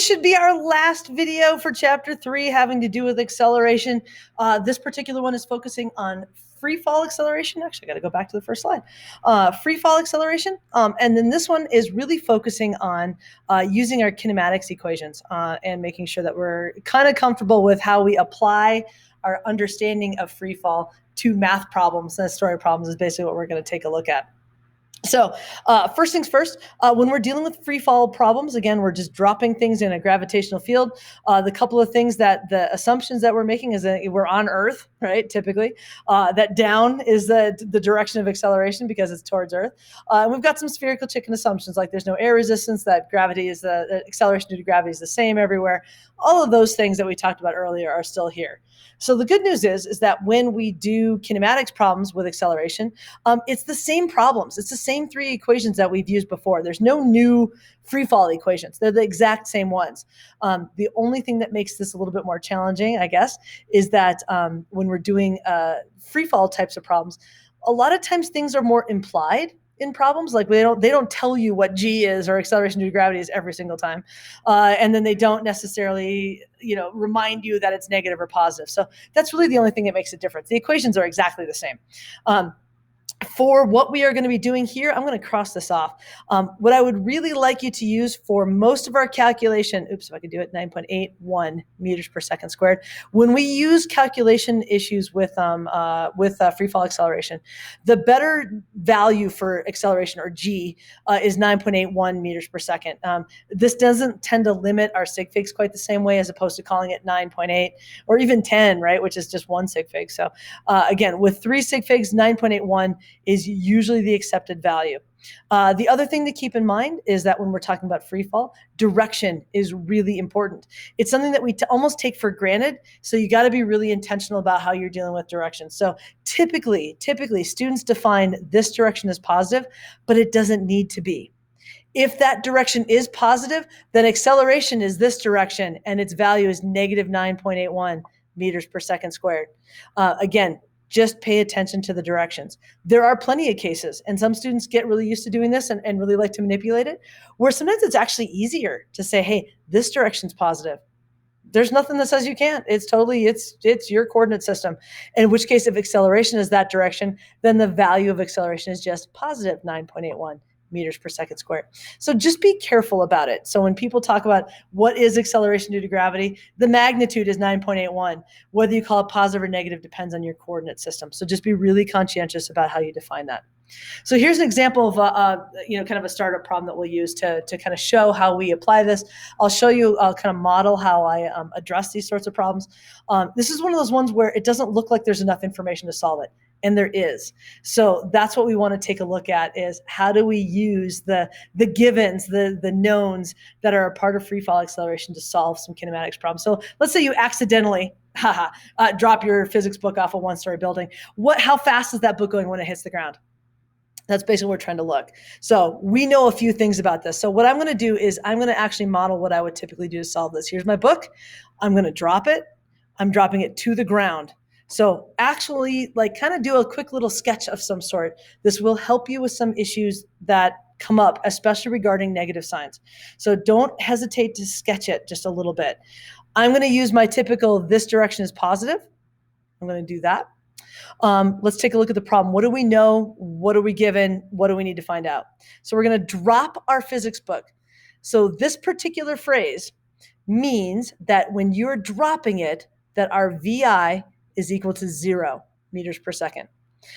this should be our last video for chapter 3 having to do with acceleration. This particular one is focusing on free fall acceleration. Actually, I got to go back to the first slide. Free fall acceleration. And then this one is really focusing on using our kinematics equations and making sure that we're kind of comfortable with how we apply our understanding of free fall to math problems. And story problems is basically what we're going to take a look at. So first things first, when we're dealing with free fall problems, again, we're just dropping things in a gravitational field. The couple of things that the assumptions that we're making is that we're on Earth, right, typically. That down is the direction of acceleration because it's towards Earth. And we've got some spherical chicken assumptions, like there's no air resistance, that gravity is the acceleration due to gravity is the same everywhere. All of those things that we talked about earlier are still here. So the good news is that when we do kinematics problems with acceleration, it's the same problems. It's the same 3 equations that we've used before. There's no new free fall equations. They're the exact same ones. The only thing that makes this a little bit more challenging, I guess, is that when we're doing free fall types of problems, a lot of times things are more implied in problems. Like they don't tell you what g is or acceleration due to gravity is every single time, and then they don't necessarily remind you that it's negative or positive. So that's really the only thing that makes a difference. The equations are exactly the same. For what we are going to be doing here, I'm going to cross this off. What I would really like you to use for most of our calculation, if I could do it, 9.81 meters per second squared. When we use calculation issues with free fall acceleration, the better value for acceleration, or g, is 9.81 meters per second. This doesn't tend to limit our sig figs quite the same way, as opposed to calling it 9.8 or even 10, right, which is just 1 sig fig. So again, with 3 sig figs, 9.81 is usually the accepted value. The other thing to keep in mind is that when we're talking about free fall, direction is really important. It's something that we almost take for granted. So you got to be really intentional about how you're dealing with direction. So typically students define this direction as positive, but it doesn't need to be. If that direction is positive, then acceleration is this direction and its value is negative 9.81 meters per second squared. Again, just pay attention to the directions. There are plenty of cases, and some students get really used to doing this and really like to manipulate it, where sometimes it's actually easier to say, hey, this direction's positive. There's nothing that says you can't. It's your coordinate system. In which case, if acceleration is that direction, then the value of acceleration is just positive 9.81 meters per second squared. So just be careful about it. So when people talk about what is acceleration due to gravity, the magnitude is 9.81. Whether you call it positive or negative depends on your coordinate system. So just be really conscientious about how you define that. So here's an example of kind of a startup problem that we'll use to kind of show how we apply this. I'll show you, I'll kind of model how I address these sorts of problems. This is one of those ones where it doesn't look like there's enough information to solve it. And there is. So that's what we want to take a look at, is how do we use the givens, the knowns that are a part of free fall acceleration to solve some kinematics problems. So let's say you accidentally drop your physics book off a 1-story building. How fast is that book going when it hits the ground? That's basically what we're trying to look. So we know a few things about this. So what I'm going to do is I'm going to actually model what I would typically do to solve this. Here's my book. I'm going to drop it. I'm dropping it to the ground. So actually, kind of do a quick little sketch of some sort. This will help you with some issues that come up, especially regarding negative signs. So don't hesitate to sketch it just a little bit. I'm going to use my typical, this direction is positive. I'm going to do that. Let's take a look at the problem. What do we know? What are we given? What do we need to find out? So we're going to drop our physics book. So this particular phrase means that when you're dropping it, that our VI is equal to 0 meters per second.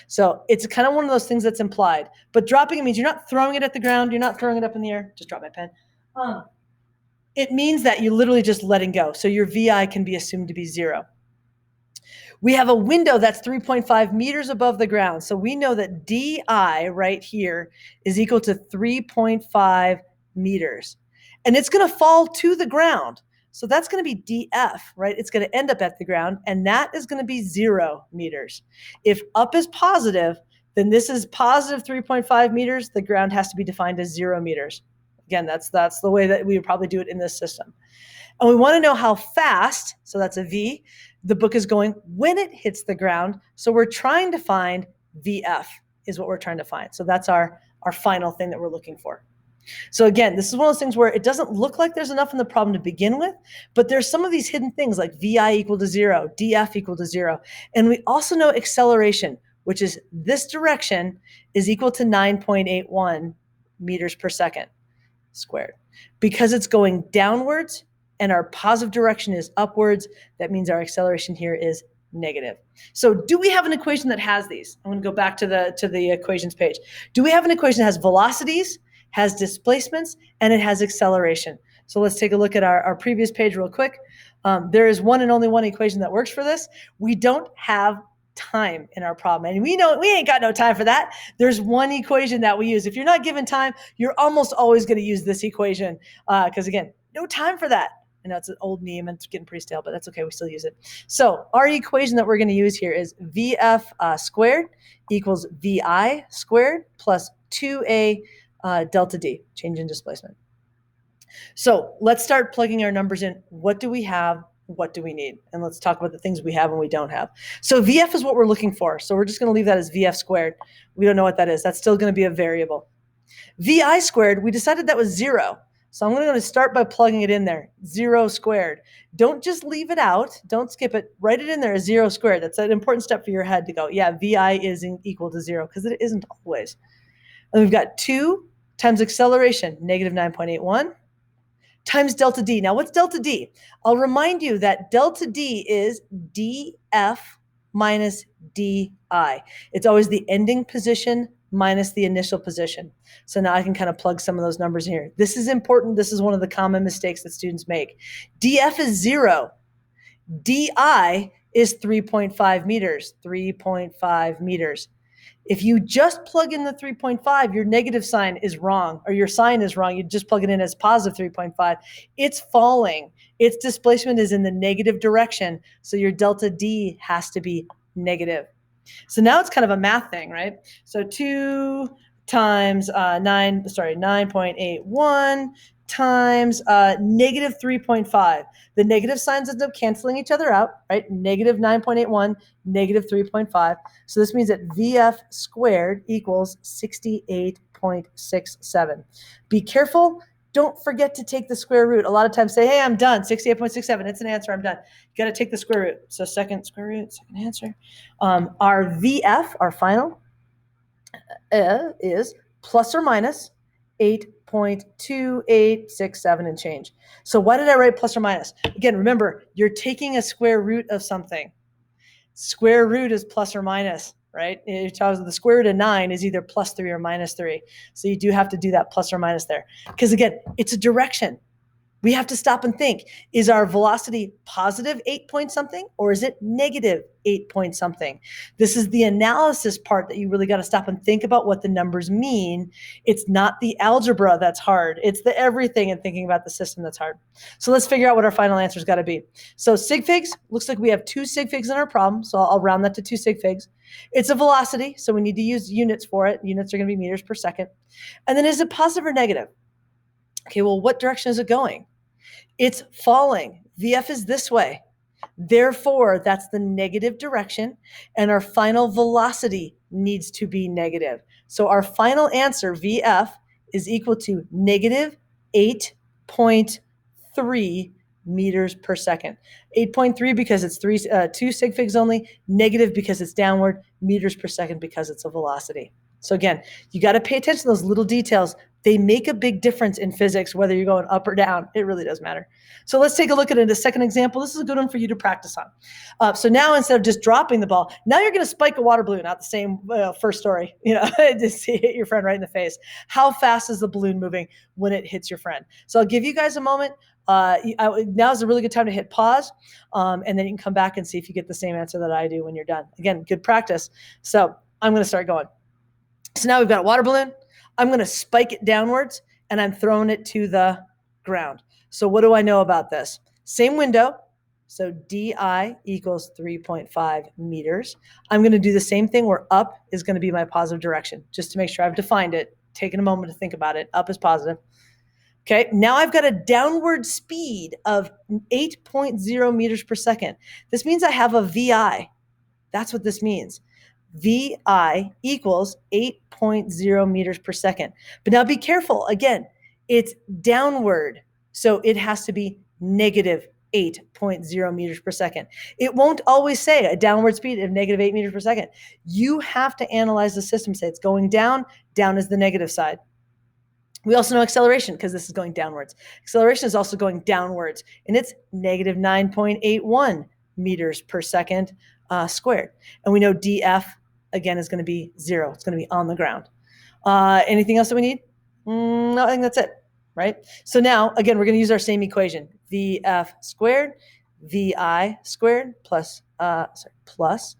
So it's kind of one of those things that's implied. But dropping it means you're not throwing it at the ground. You're not throwing it up in the air. Just drop my pen. It means that you're literally just letting go. So your VI can be assumed to be 0. We have a window that's 3.5 meters above the ground. So we know that DI right here is equal to 3.5 meters. And it's going to fall to the ground. So that's going to be DF, right? It's going to end up at the ground, and that is going to be 0 meters. If up is positive, then this is positive 3.5 meters. The ground has to be defined as 0 meters. Again, that's the way that we would probably do it in this system. And we want to know how fast, so that's a V, the book is going when it hits the ground. So we're trying to find VF is what we're trying to find. So that's our final thing that we're looking for. So again, this is one of those things where it doesn't look like there's enough in the problem to begin with, but there's some of these hidden things like VI equal to 0, DF equal to 0. And we also know acceleration, which is this direction, is equal to 9.81 meters per second squared. Because it's going downwards and our positive direction is upwards, that means our acceleration here is negative. So do we have an equation that has these? I'm going to go back to the equations page. Do we have an equation that has velocities, has displacements, and it has acceleration? So let's take a look at our previous page real quick. There is one and only one equation that works for this. We don't have time in our problem, and we know we ain't got no time for that. There's one equation that we use. If you're not given time, you're almost always going to use this equation because again, no time for that. I know it's an old meme and it's getting pretty stale, but that's okay. We still use it. So our equation that we're going to use here is VF squared equals VI squared plus 2A delta D, change in displacement. So let's start plugging our numbers in. What do we have? What do we need? And let's talk about the things we have and we don't have. So VF is what we're looking for. So we're just going to leave that as VF squared. We don't know what that is. That's still going to be a variable. VI squared, we decided that was 0. So I'm going to start by plugging it in there, 0 squared. Don't just leave it out. Don't skip it. Write it in there as 0 squared. That's an important step for your head to go, yeah, VI is equal to 0 because it isn't always. And we've got 2 times acceleration, negative 9.81, times delta D. Now, what's delta D? I'll remind you that delta D is dF minus di. It's always the ending position minus the initial position. So now I can kind of plug some of those numbers in here. This is important. This is one of the common mistakes that students make. dF is 0. di is 3.5 meters, 3.5 meters. If you just plug in the 3.5, your negative sign is wrong, or your sign is wrong. You just plug it in as positive 3.5. It's falling. Its displacement is in the negative direction, so your delta D has to be negative. So now it's kind of a math thing, right? So 2 times 9.81 times negative 3.5. The negative signs end up canceling each other out, right? Negative 9.81, negative 3.5. So this means that VF squared equals 68.67. Be careful. Don't forget to take the square root. A lot of times say, hey, I'm done, 68.67. It's an answer, I'm done. You got to take the square root. So second square root, second answer. Our VF, our final, is plus or minus 8.2867 and change. So why did I write plus or minus? Again, remember, you're taking a square root of something. Square root is plus or minus, right? The square root of 9 is either plus 3 or minus 3. So you do have to do that plus or minus there. Because again, it's a direction. We have to stop and think, is our velocity positive 8 point something or is it negative 8 point something? This is the analysis part that you really got to stop and think about what the numbers mean. It's not the algebra that's hard. It's the everything and thinking about the system that's hard. So let's figure out what our final answer's got to be. So sig figs, looks like we have 2 sig figs in our problem. So I'll round that to 2 sig figs. It's a velocity, so we need to use units for it. Units are going to be meters per second. And then is it positive or negative? Okay, well, what direction is it going? It's falling. VF is this way. Therefore, that's the negative direction, and our final velocity needs to be negative. So our final answer, VF, is equal to negative 8.3 meters per second. 8.3 because it's 2 sig figs only, negative because it's downward, meters per second because it's a velocity. So again, you got to pay attention to those little details. They make a big difference in physics, whether you're going up or down. It really does matter. So let's take a look at it. A second example. This is a good one for you to practice on. So now instead of just dropping the ball, now you're going to spike a water balloon, not the same first story, just hit your friend right in the face. How fast is the balloon moving when it hits your friend? So I'll give you guys a moment. Now is a really good time to hit pause, and then you can come back and see if you get the same answer that I do when you're done. Again, good practice. So I'm going to start going. So now we've got a water balloon. I'm going to spike it downwards, and I'm throwing it to the ground. So what do I know about this? Same window. So DI equals 3.5 meters. I'm going to do the same thing where up is going to be my positive direction, just to make sure I've defined it, taking a moment to think about it. Up is positive. Okay, now I've got a downward speed of 8.0 meters per second. This means I have a VI. That's what this means. VI equals 8.0 meters per second. But now be careful. Again, It's downward, so it has to be negative 8.0 meters per second. It won't always say a downward speed of negative 8 meters per second. You have to analyze the system, say it's going down, down is the negative side. We also know acceleration because this is going downwards. Acceleration is also going downwards, and it's negative 9.81 meters per second squared. And we know df, again, is going to be 0. It's going to be on the ground. Anything else that we need? No, I think that's it, right? So now, again, we're going to use our same equation. Vf squared, Vi squared plus crud.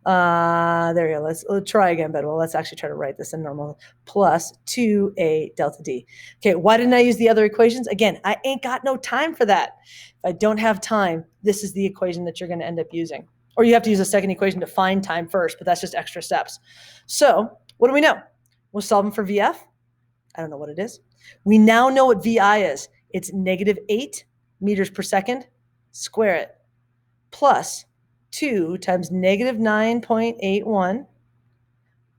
There we go. Let's try again, but let's actually try to write this in normal. Plus 2a delta d. Okay, why didn't I use the other equations? Again, I ain't got no time for that. If I don't have time, this is the equation that you're going to end up using. Or you have to use a second equation to find time first, but that's just extra steps. So what do we know? We're solving for VF. I don't know what it is. We now know what VI is. It's negative 8 meters per second. Square it. Plus 2 times negative 9.81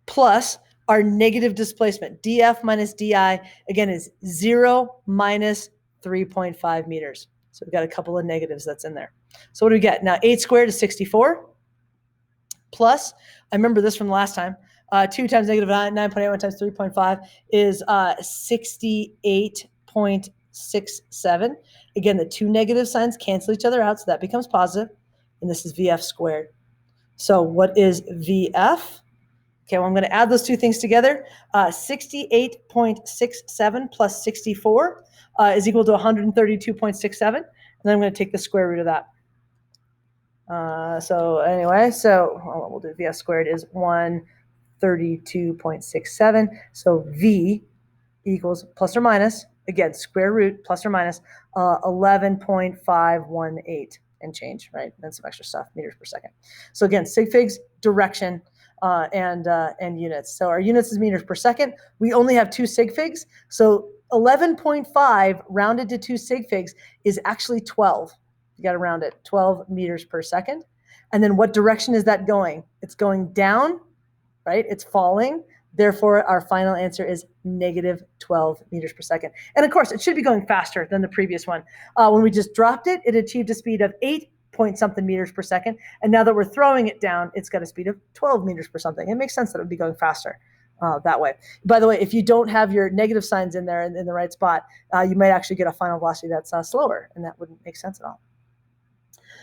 plus our negative displacement. df minus di, again, is 0 minus 3.5 meters. So we've got a couple of negatives that's in there. So what do we get? Now 8 squared is 64 plus, I remember this from last time, 2 times negative 9.81 times 3.5 is 68.67. Again, the two negative signs cancel each other out, so that becomes positive. And this is VF squared. So what is VF? Okay, well, I'm going to add those two things together. 68.67 plus 64 is equal to 132.67. And then I'm going to take the square root of that. So anyway, we'll do VF squared is 132.67. So V equals plus or minus, again, square root plus or minus 11.518 and change, right? And some extra stuff, meters per second. So again, sig figs, direction, and units. So our units is meters per second. We only have 2 sig figs. So 11.5 rounded to 2 sig figs is actually 12. You got to round it, 12 meters per second. And then what direction is that going? It's going down, right? It's falling. Therefore, our final answer is negative 12 meters per second. And of course, it should be going faster than the previous one. When we just dropped it, it achieved a speed of 8 point something meters per second. And now that we're throwing it down, it's got a speed of 12 meters per something. It makes sense that it would be going faster that way. By the way, if you don't have your negative signs in there in the right spot, you might actually get a final velocity that's slower, and that wouldn't make sense at all.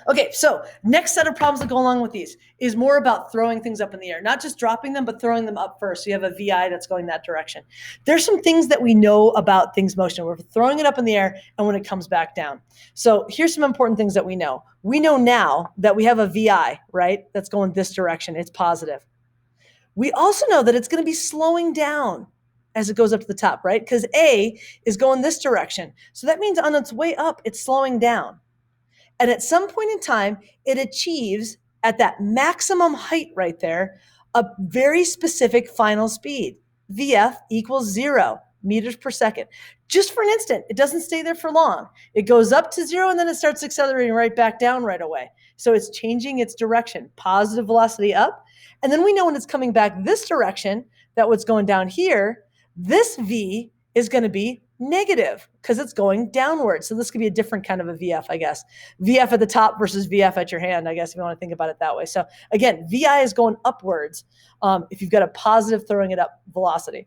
Okay, so next set of problems that go along with these is more about throwing things up in the air, not just dropping them, but throwing them up first. So you have a VI that's going that direction. There's some things that we know about things motion. We're throwing it up in the air and when it comes back down. So here's some important things that we know. We know now that we have a VI, right, that's going this direction. It's positive. We also know that it's going to be slowing down as it goes up to the top, right? Because A is going this direction. So that means on its way up, it's slowing down. And at some point in time, it achieves at that maximum height right there, a very specific final speed. VF equals 0 meters per second. Just for an instant, it doesn't stay there for long. It goes up to 0 and then it starts accelerating right back down right away. So it's changing its direction, positive velocity up. And then we know when it's coming back this direction, that what's going down here, this V is going to be negative because it's going downward. So this could be a different kind of a VF, I guess. VF at the top versus VF at your hand, I guess, if you want to think about it that way. So again, VI is going upwards if you've got a positive throwing it up velocity.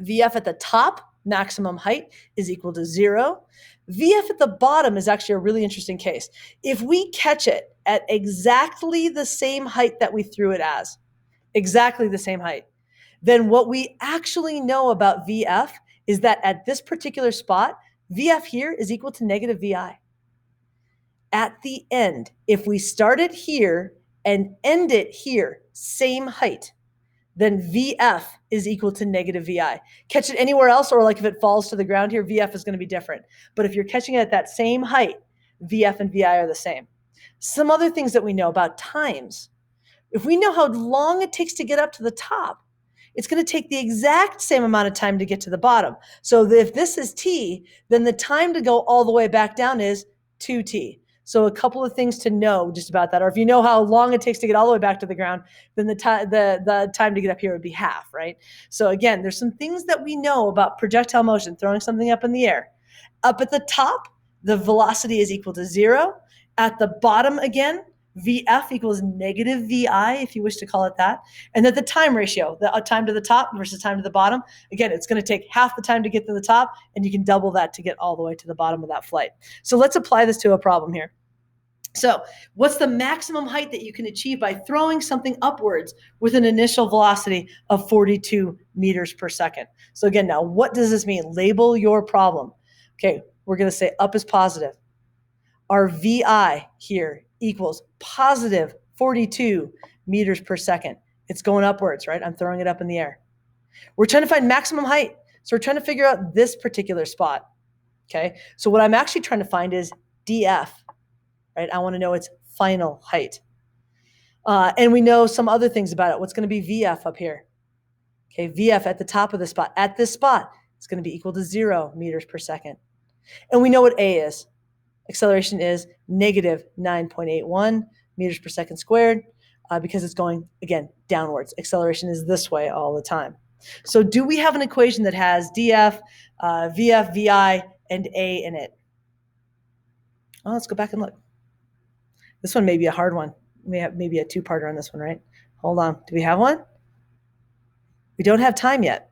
VF at the top, maximum height, is equal to 0. VF at the bottom is actually a really interesting case. If we catch it at exactly the same height that we threw it as, exactly the same height, then what we actually know about VF is that at this particular spot, VF here is equal to negative VI. At the end, if we start it here and end it here, same height, then VF is equal to negative VI. Catch it anywhere else, or like if it falls to the ground here, VF is going to be different. But if you're catching it at that same height, VF and VI are the same. Some other things that we know about times. If we know how long it takes to get up to the top, it's going to take the exact same amount of time to get to the bottom. So if this is t, then the time to go all the way back down is 2t. So a couple of things to know just about that, or if you know how long it takes to get all the way back to the ground, then the time to get up here would be half, right? So again, there's some things that we know about projectile motion, throwing something up in the air. Up at the top, the velocity is equal to 0. At the bottom again, VF equals negative VI, if you wish to call it that. And then the time ratio, the time to the top versus time to the bottom. Again, it's going to take half the time to get to the top, and you can double that to get all the way to the bottom of that flight. So let's apply this to a problem here. So what's the maximum height that you can achieve by throwing something upwards with an initial velocity of 42 meters per second? So again, now what does this mean? Label your problem. Okay, we're going to say up is positive. Our VI here equals positive 42 meters per second. It's going upwards, right? I'm throwing it up in the air. We're trying to find maximum height. So we're trying to figure out this particular spot. Okay, so what I'm actually trying to find is DF, right? I want to know its final height. And we know some other things about it. What's going to be VF up here? Okay, VF at the top of the spot. At this spot, it's going to be equal to 0 meters per second. And we know what A is. Acceleration is negative 9.81 meters per second squared because it's going, again, downwards. Acceleration is this way all the time. So do we have an equation that has DF, VF, VI, and A in it? Well, let's go back and look. This one may be a hard one. We have maybe a two-parter on this one, right? Hold on. Do we have one? We don't have time yet.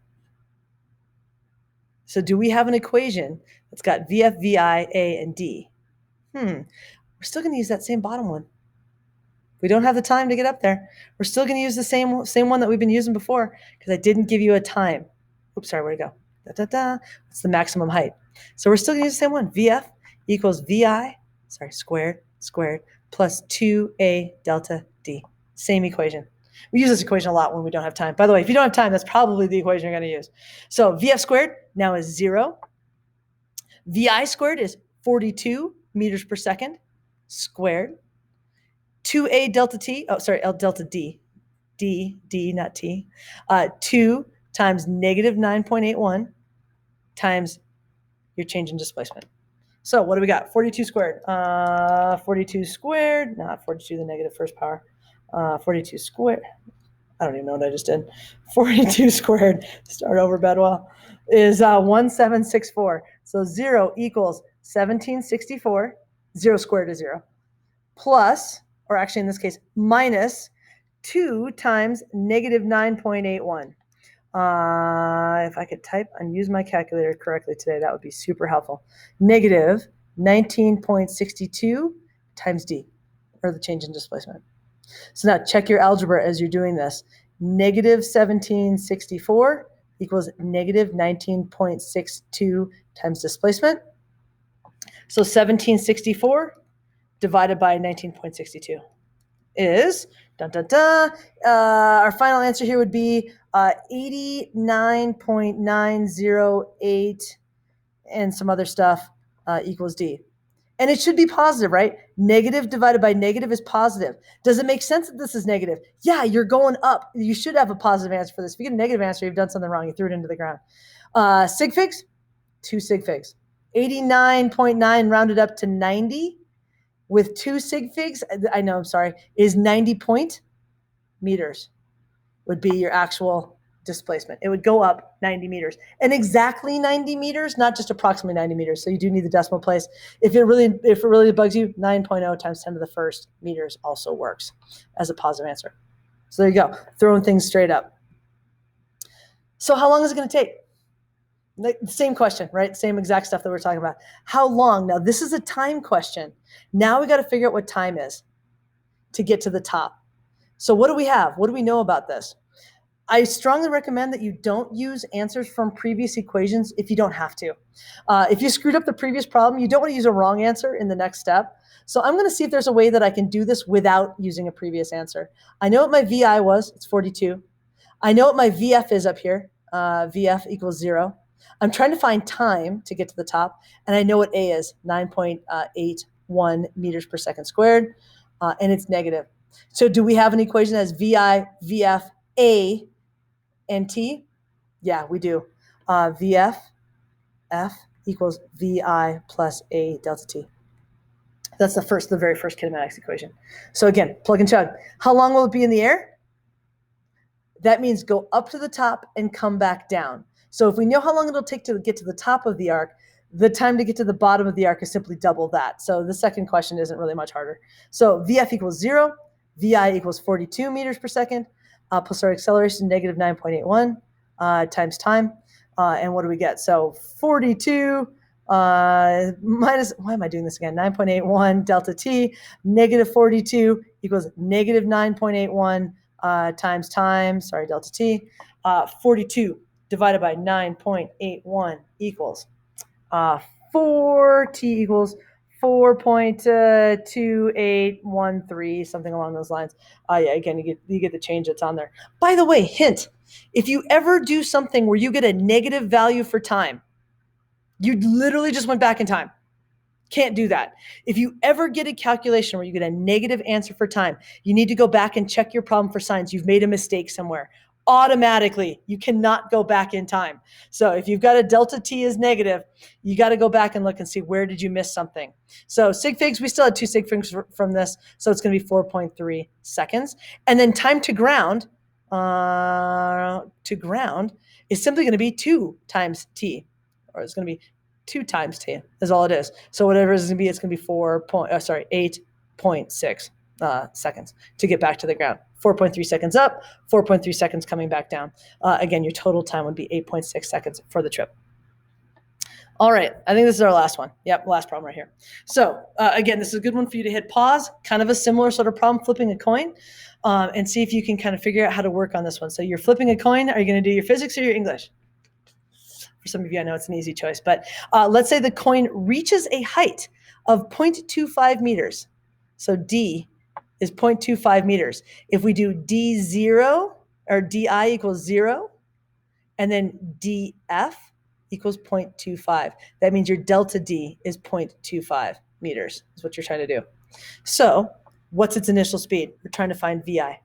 So do we have an equation that's got VF, VI, A, and D? We're still going to use that same bottom one. We don't have the time to get up there. We're still going to use the same one that we've been using before because I didn't give you a time. Oops, sorry, where'd it go? It's the maximum height. So we're still going to use the same one. VF equals VI, squared, plus 2A delta D. Same equation. We use this equation a lot when we don't have time. By the way, if you don't have time, that's probably the equation you're going to use. So VF squared now is 0. VI squared is 42 meters per second squared. 2A delta T, L delta D, D, not T, 2 times negative 9.81 times your change in displacement. So what do we got? 42 squared. 42 squared, not 42 the negative first power. 42 squared. I don't even know what I just did. 42 squared, start over Bedwell, is 1764. So 0 equals 1764. 0 squared is 0. Plus, or actually in this case, minus 2 times negative 9.81. If I could type and use my calculator correctly today, that would be super helpful. Negative 19.62 times D, or the change in displacement. So now check your algebra as you're doing this. Negative 1764 equals negative 19.62 times displacement. So 1764 divided by 19.62 is, our final answer here would be 89.908 and some other stuff equals D. And it should be positive, right? Negative divided by negative is positive. Does it make sense that this is negative? Yeah, you're going up. You should have a positive answer for this. If you get a negative answer, you've done something wrong. You threw it into the ground. Sig figs, 2 sig figs. 89.9 rounded up to 90 with 2 sig figs, is 90 point meters would be your actual displacement. It would go up 90 meters. And exactly 90 meters, not just approximately 90 meters. So you do need the decimal place. If it really bugs you, 9.0 times 10 to the first meters also works as a positive answer. So there you go, throwing things straight up. So how long is it going to take? The same question, right? Same exact stuff that we're talking about. How long? Now, this is a time question. Now we got to figure out what time is to get to the top. So what do we have? What do we know about this? I strongly recommend that you don't use answers from previous equations if you don't have to. If you screwed up the previous problem, you don't want to use a wrong answer in the next step. So I'm going to see if there's a way that I can do this without using a previous answer. I know what my VI was. It's 42. I know what my VF is up here. VF equals 0. I'm trying to find time to get to the top, and I know what A is, 9.81 meters per second squared, and it's negative. So do we have an equation that has VI, VF, A, and T? Yeah, we do. VF, F equals VI plus A delta T. That's the very first kinematics equation. So again, plug and chug. How long will it be in the air? That means go up to the top and come back down. So if we know how long it'll take to get to the top of the arc, the time to get to the bottom of the arc is simply double that. So the second question isn't really much harder. So VF equals 0, VI equals 42 meters per second, plus our acceleration, negative 9.81 times time. And what do we get? So 42 minus, why am I doing this again? 9.81 delta T, negative 42 equals negative 9.81 times time, sorry, delta T. 42 divided by 9.81 equals 4T equals 4.2813, something along those lines. Yeah, again, you get the change that's on there. By the way, hint, if you ever do something where you get a negative value for time, you literally just went back in time. Can't do that. If you ever get a calculation where you get a negative answer for time, you need to go back and check your problem for signs. You've made a mistake somewhere. Automatically, you cannot go back in time. So if you've got a delta T is negative, you got to go back and look and see where did you miss something. So sig figs, we still had 2 sig figs from this, so it's going to be 4.3 seconds. And then time to ground is simply going to be 2 times T, or it's going to be 2 times T is all it is. So whatever it's going to be, it's going to be 8.6 seconds to get back to the ground. 4.3 seconds up, 4.3 seconds coming back down. Again, your total time would be 8.6 seconds for the trip. All right, I think this is our last one. Yep, last problem right here. So again, this is a good one for you to hit pause, kind of a similar sort of problem, flipping a coin, and see if you can kind of figure out how to work on this one. So you're flipping a coin. Are you going to do your physics or your English? For some of you, I know it's an easy choice, but let's say the coin reaches a height of 0.25 meters. So D is 0.25 meters. If we do D0 or DI equals 0, and then DF equals 0.25, that means your delta D is 0.25 meters, is what you're trying to do. So what's its initial speed? We're trying to find VI.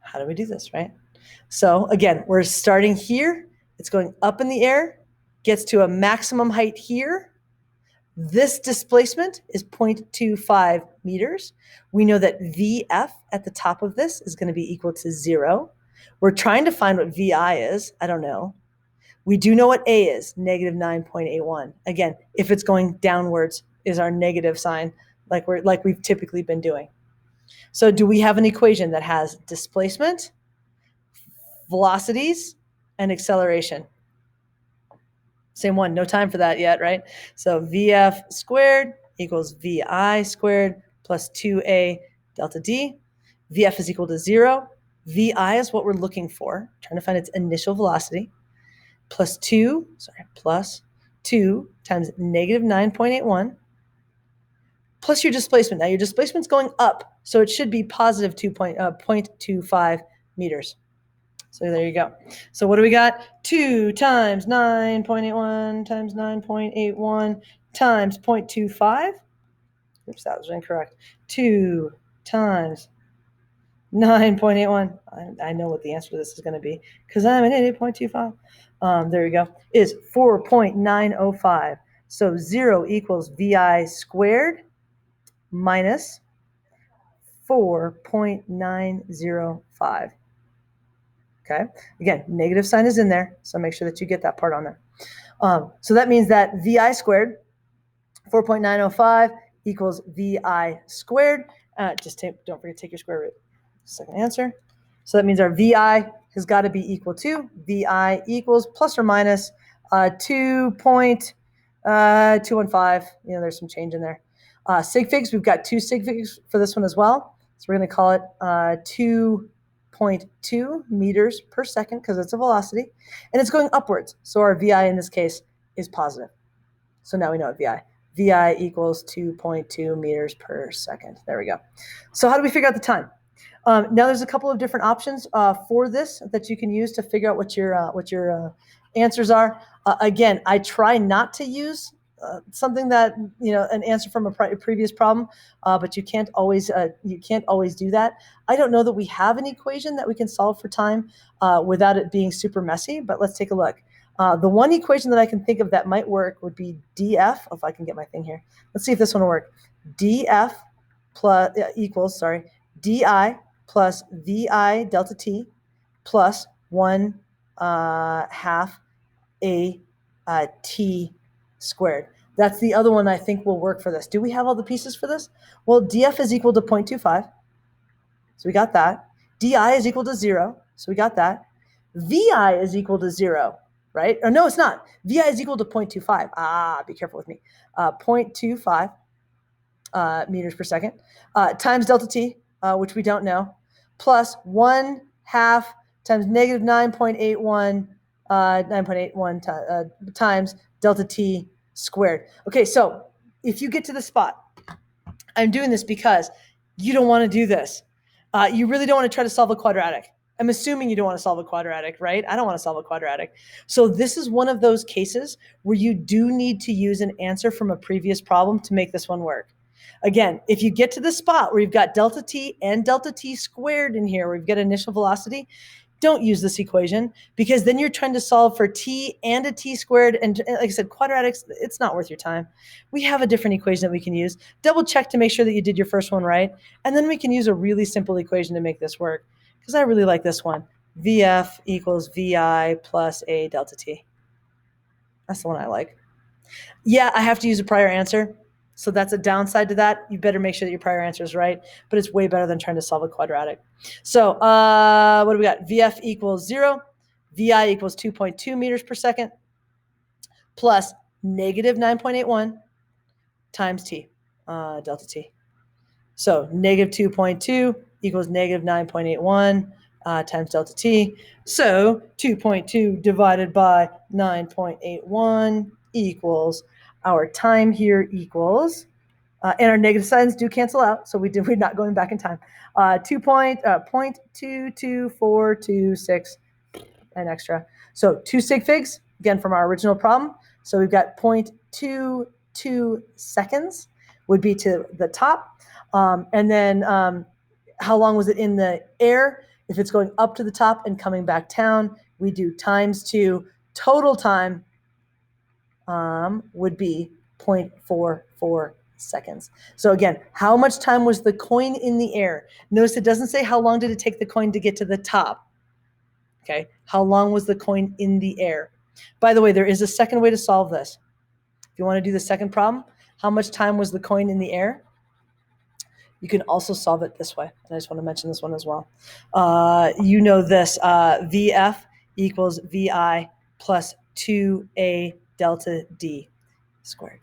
How do we do this, right? So again, we're starting here. It's going up in the air, gets to a maximum height here. This displacement is 0.25 meters. We know that VF at the top of this is going to be equal to 0. We're trying to find what VI is. I don't know. We do know what A is, negative 9.81. Again, if it's going downwards is our negative sign, like we've typically been doing. So do we have an equation that has displacement, velocities, and acceleration? Same one, no time for that yet, right? So VF squared equals VI squared plus 2A delta D. VF is equal to 0. VI is what we're looking for, trying to find its initial velocity, plus 2 times negative 9.81 plus your displacement. Now your displacement's going up, so it should be positive 0.25 meters. So there you go. So what do we got? 2 times 9.81 times 9.81 times 0.25. Oops, that was incorrect. 2 times 9.81. I know what the answer to this is going to be because I'm an idiot. 0.25. There we go. Is 4.905. So 0 equals VI squared minus 4.905. Okay. Again, negative sign is in there, so make sure that you get that part on there. So that means that VI squared, 4.905 equals VI squared. Don't forget to take your square root. Second answer. So that means our VI has got to be equal to VI equals plus or minus 2.215. There's some change in there. Sig figs, we've got 2 sig figs for this one as well. So we're going to call it 2.2 meters per second because it's a velocity, and it's going upwards. So our VI in this case is positive. So now we know what VI. VI equals 2.2 meters per second. There we go. So how do we figure out the time? Now there's a couple of different options for this that you can use to figure out what your answers are. Again, I try not to use something that an answer from a previous problem, but you can't always do that. I don't know that we have an equation that we can solve for time without it being super messy, but let's take a look. The one equation that I can think of that might work would be df, if I can get my thing here. Let's see if this one will work. df plus equals, di plus vi delta t plus 1 half a t squared. That's the other one I think will work for this. Do we have all the pieces for this? Well, df is equal to 0.25. So we got that. di is equal to 0. So we got that. vi is equal to 0, right? Or no, it's not. vi is equal to 0.25. Be careful with me. 0.25 meters per second times delta t, which we don't know, plus 1 half times negative 9.81 times delta t squared. Okay, so if you get to the spot, I'm doing this because you don't want to do this. You really don't want to try to solve a quadratic. I'm assuming you don't want to solve a quadratic, right? I don't want to solve a quadratic. So this is one of those cases where you do need to use an answer from a previous problem to make this one work. Again, if you get to the spot where you've got delta t and delta t squared in here, where you've got initial velocity, don't use this equation, because then you're trying to solve for t and a t squared. And like I said, quadratics, it's not worth your time. We have a different equation that we can use. Double check to make sure that you did your first one right. And then we can use a really simple equation to make this work, because I really like this one. VF equals VI plus a delta t. That's the one I like. Yeah, I have to use a prior answer. So that's a downside to that. You better make sure that your prior answer is right, but it's way better than trying to solve a quadratic. So what do we got? VF equals 0. VI equals 2.2 meters per second plus negative 9.81 times t, delta t. So negative 2.2 equals negative 9.81 times delta t. So 2.2 divided by 9.81 equals, our time here equals, and our negative signs do cancel out, so we're not going back in time. 0.22426 and extra. So 2 sig figs, again, from our original problem. So we've got 0.22 seconds would be to the top. And then how long was it in the air? If it's going up to the top and coming back down, we do times 2. Total time would be 0.44 seconds. So again, how much time was the coin in the air? Notice it doesn't say how long did it take the coin to get to the top. Okay, how long was the coin in the air? By the way, there is a second way to solve this. If you want to do the second problem, how much time was the coin in the air? You can also solve it this way. And I just want to mention this one as well. You know this, VF equals VI plus 2A delta D squared,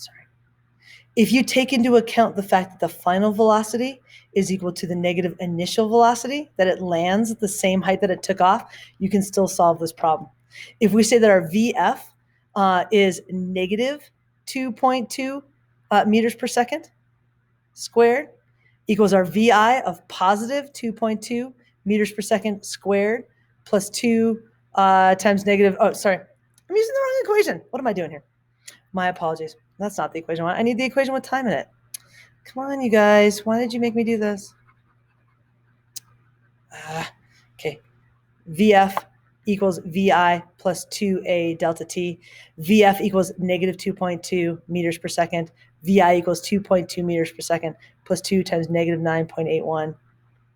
If you take into account the fact that the final velocity is equal to the negative initial velocity, that it lands at the same height that it took off, you can still solve this problem. If we say that our VF is negative 2.2 meters per second squared equals our VI of positive 2.2 meters per second squared plus 2 times negative, I'm using the wrong equation. What am I doing here? My apologies. That's not the equation. I need the equation with time in it. Come on, you guys. Why did you make me do this? Okay. VF equals VI plus 2A delta T. VF equals negative 2.2 meters per second. VI equals 2.2 meters per second plus 2 times negative 9.81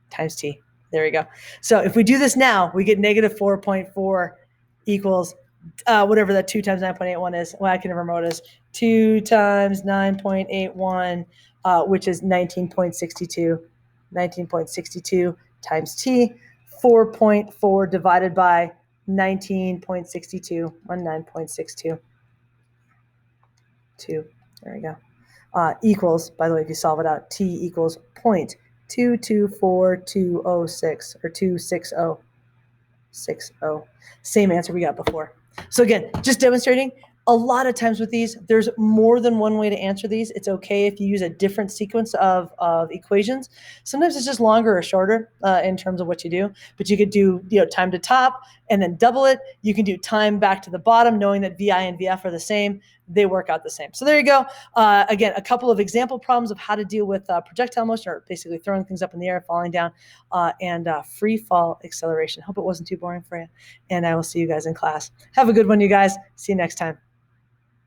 times T. There we go. So if we do this now, we get negative 4.4 equals whatever that 2 times 9.81 is. Well, I can never remember what it is. 2 times 9.81, which is 19.62. 19.62 times T. 4.4 divided by 19.62, 19.62. 2. There we go. Equals, by the way, if you solve it out, T equals 0.224206 or 26060. Same answer we got before. So again, just demonstrating, a lot of times with these, there's more than one way to answer these. It's okay if you use a different sequence of equations. Sometimes it's just longer or shorter in terms of what you do, but you could do time to top and then double it. You can do time back to the bottom, knowing that VI and VF are the same. they work out the same. So there you go. Again, a couple of example problems of how to deal with projectile motion, or basically throwing things up in the air, falling down, and free fall acceleration. Hope it wasn't too boring for you. And I will see you guys in class. Have a good one, you guys. See you next time.